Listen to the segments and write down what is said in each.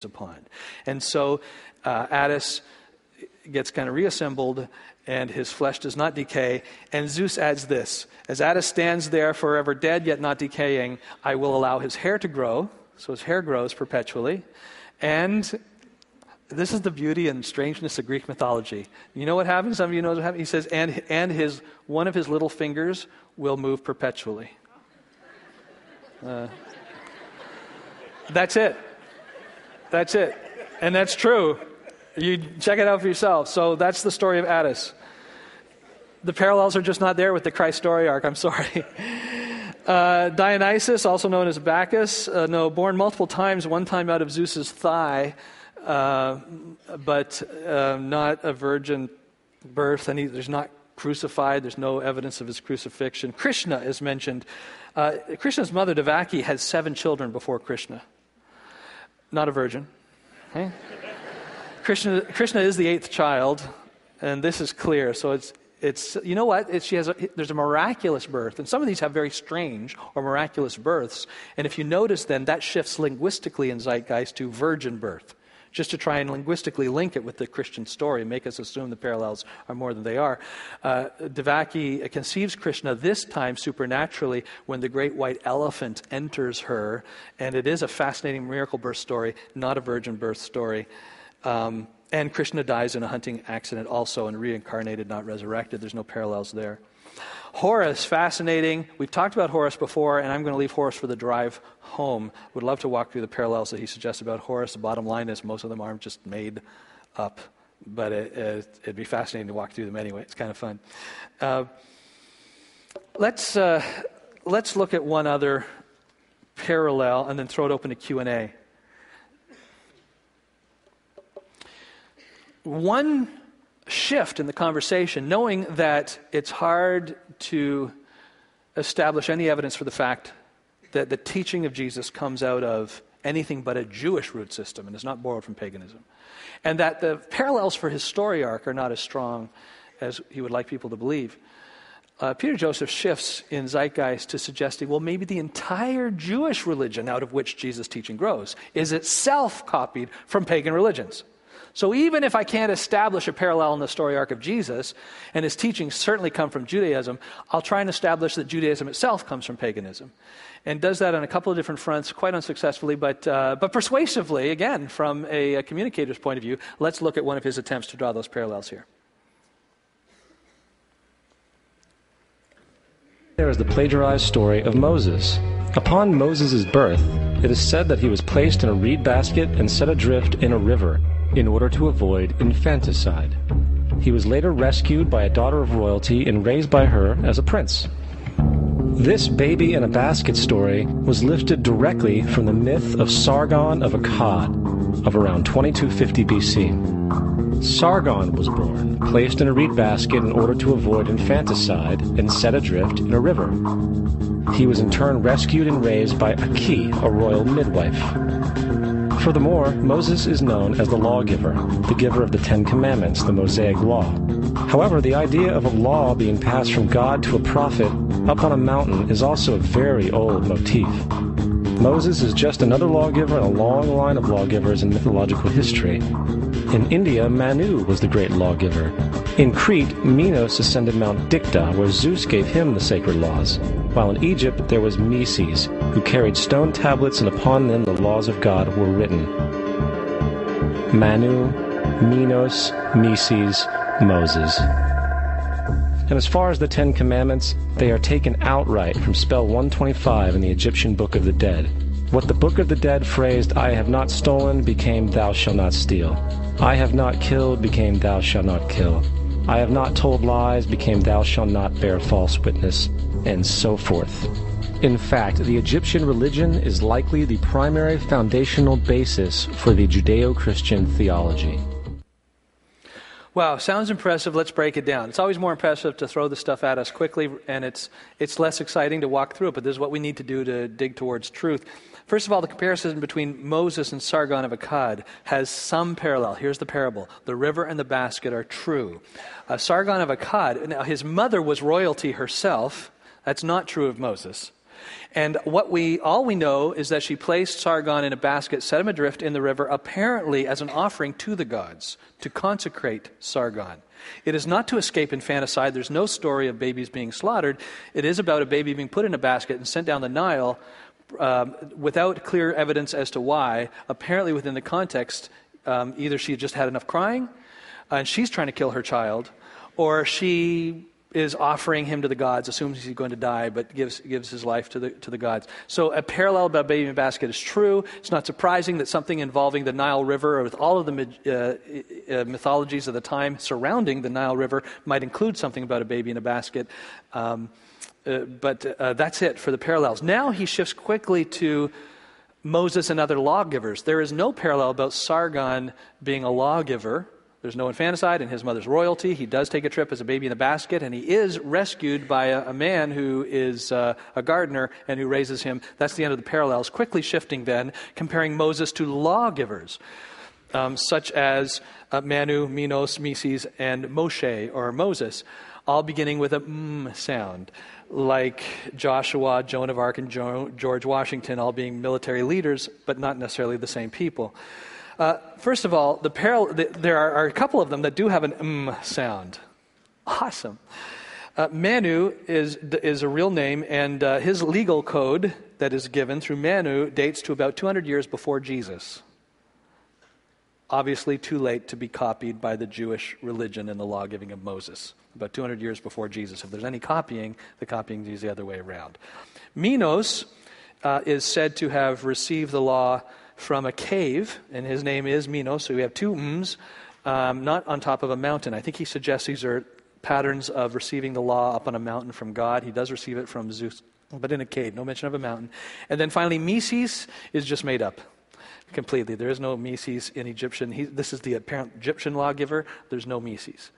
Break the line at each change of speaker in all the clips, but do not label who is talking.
upon. And so Attis gets kind of reassembled, and his flesh does not decay. And Zeus adds this: as Attis stands there forever dead yet not decaying, I will allow his hair to grow. So his hair grows perpetually. And this is the beauty and strangeness of Greek mythology. You know what happens? Some of you know what happens? He says, and one of his little fingers will move perpetually. That's it. That's it. And that's true. You check it out for yourself. So that's the story of Attis. The parallels are just not there with the Christ story arc. I'm sorry. Dionysus, also known as Bacchus, born multiple times, one time out of Zeus's thigh, but not a virgin birth, and there's not crucified. There's no evidence of his crucifixion. Krishna is mentioned. Krishna's mother, Devaki, had 7 children before Krishna. Not a virgin. Okay? Krishna is the 8th child, and this is clear. So it's you know what? There's a miraculous birth, and some of these have very strange or miraculous births. And if you notice, then that shifts linguistically in Zeitgeist to virgin birth, just to try and linguistically link it with the Christian story and make us assume the parallels are more than they are. Devaki conceives Krishna this time supernaturally when the great white elephant enters her, and it is a fascinating miracle birth story, not a virgin birth story. And Krishna dies in a hunting accident also and reincarnated, not resurrected. There's no parallels there. Horus, fascinating. We've talked about Horus before, and I'm going to leave Horus for the drive home. Would love to walk through the parallels that he suggests about Horus. The bottom line is most of them aren't just made up, but it'd be fascinating to walk through them anyway. It's kind of fun. Let's look at one other parallel and then throw it open to Q&A. One shift in the conversation, knowing that it's hard to establish any evidence for the fact that the teaching of Jesus comes out of anything but a Jewish root system and is not borrowed from paganism, and that the parallels for his story arc are not as strong as he would like people to believe. Peter Joseph shifts in Zeitgeist to suggesting, well, maybe the entire Jewish religion out of which Jesus' teaching grows is itself copied from pagan religions. So even if I can't establish a parallel in the story arc of Jesus, and his teachings certainly come from Judaism, I'll try and establish that Judaism itself comes from paganism. And does that on a couple of different fronts, quite unsuccessfully, but persuasively, again, from a communicator's point of view. Let's look at one of his attempts to draw those parallels here.
There is the plagiarized story of Moses. Upon Moses' birth, it is said that he was placed in a reed basket and set adrift in a river in order to avoid infanticide. He was later rescued by a daughter of royalty and raised by her as a prince. This baby in a basket story was lifted directly from the myth of Sargon of Akkad of around 2250 BC. Sargon was born, placed in a reed basket in order to avoid infanticide, and set adrift in a river. He was in turn rescued and raised by Aki, a royal midwife. Furthermore, Moses is known as the lawgiver, the giver of the 10 Commandments, the Mosaic Law. However, the idea of a law being passed from God to a prophet up on a mountain is also a very old motif. Moses is just another lawgiver in a long line of lawgivers in mythological history. In India, Manu was the great lawgiver. In Crete, Minos ascended Mount Dicta, where Zeus gave him the sacred laws, while in Egypt there was Meses, who carried stone tablets and upon them the laws of God were written. Manu, Minos, Meses, Moses. And as far as the 10 Commandments, they are taken outright from spell 125 in the Egyptian Book of the Dead. What the Book of the Dead phrased, "I have not stolen," became "Thou shalt not steal." "I have not killed," became "Thou shalt not kill." "I have not told lies," became "Thou shalt not bear false witness," and so forth. In fact, the Egyptian religion is likely the primary foundational basis for the Judeo-Christian theology.
Wow, sounds impressive. Let's break it down. It's always more impressive to throw the stuff at us quickly, and it's less exciting to walk through it, but this is what we need to do to dig towards truth. First of all, the comparison between Moses and Sargon of Akkad has some parallel. Here's the parable. The river and the basket are true. Sargon of Akkad, now his mother was royalty herself. That's not true of Moses. And all we know is that she placed Sargon in a basket, set him adrift in the river, apparently as an offering to the gods, to consecrate Sargon. It is not to escape infanticide. There's no story of babies being slaughtered. It is about a baby being put in a basket and sent down the Nile without clear evidence as to why. Apparently within the context, either she just had enough crying, and she's trying to kill her child, or she is offering him to the gods, assumes he's going to die, but gives his life to the gods. So a parallel about baby in a basket is true. It's not surprising that something involving the Nile River, or with all of the mythologies of the time surrounding the Nile River, might include something about a baby in a basket. But that's it for the parallels. Now he shifts quickly to Moses and other lawgivers. There is no parallel about Sargon being a lawgiver. There's no infanticide in his mother's royalty. He does take a trip as a baby in a basket, and he is rescued by a man who is a gardener and who raises him. That's the end of the parallels. Quickly shifting then, comparing Moses to lawgivers, such as Manu, Minos, Mises, and Moshe, or Moses, all beginning with a sound, like Joshua, Joan of Arc, and George Washington, all being military leaders, but not necessarily the same people. First of all, there are a couple of them that do have an sound. Awesome. Manu is a real name, and his legal code that is given through Manu dates to about 200 years before Jesus. Obviously too late to be copied by the Jewish religion and the law giving of Moses. About 200 years before Jesus. If there's any copying, the copying is the other way around. Minos is said to have received the law from a cave, and his name is Minos, so we have two not on top of a mountain. I think he suggests these are patterns of receiving the law up on a mountain from God. He does receive it from Zeus, but in a cave, no mention of a mountain. And then finally, Mises is just made up completely. There is no Mises in Egyptian. This is the apparent Egyptian lawgiver. There's no Mises.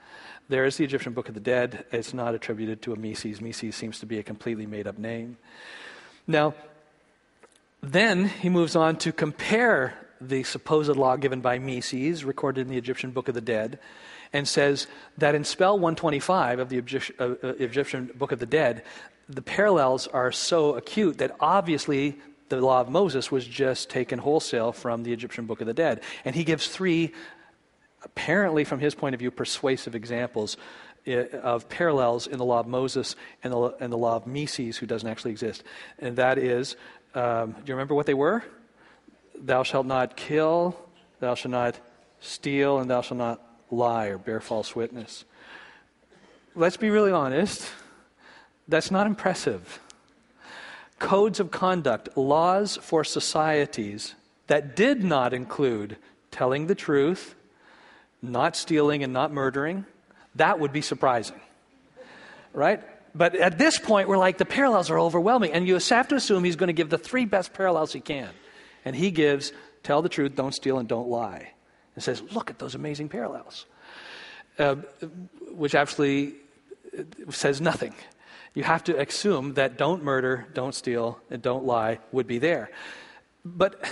There is the Egyptian Book of the Dead. It's not attributed to a Mises. Mises seems to be a completely made-up name. Now, then he moves on to compare the supposed law given by Mises, recorded in the Egyptian Book of the Dead, and says that in spell 125 of the Egyptian Book of the Dead, the parallels are so acute that obviously the law of Moses was just taken wholesale from the Egyptian Book of the Dead. And he gives three, apparently from his point of view, persuasive examples of parallels in the law of Moses and the law of Mises, who doesn't actually exist. And that is, do you remember what they were? Thou shalt not kill, thou shalt not steal, and thou shalt not lie or bear false witness. Let's be really honest. That's not impressive. Codes of conduct, laws for societies that did not include telling the truth, not stealing and not murdering, that would be surprising, right? But at this point, we're like, the parallels are overwhelming. And you have to assume he's going to give the three best parallels he can. And he gives, tell the truth, don't steal, and don't lie. And says, look at those amazing parallels. Which actually says nothing. You have to assume that don't murder, don't steal, and don't lie would be there. But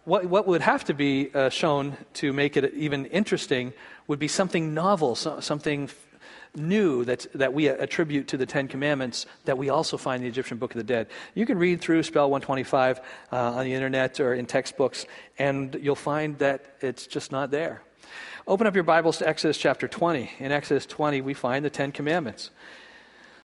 what would have to be shown to make it even interesting would be something novel, something new that we attribute to the Ten Commandments that we also find in the Egyptian Book of the Dead. You can read through Spell 125 on the internet or in textbooks, and you'll find that it's just not there. Open up your Bibles to Exodus chapter 20. In Exodus 20, we find the Ten Commandments.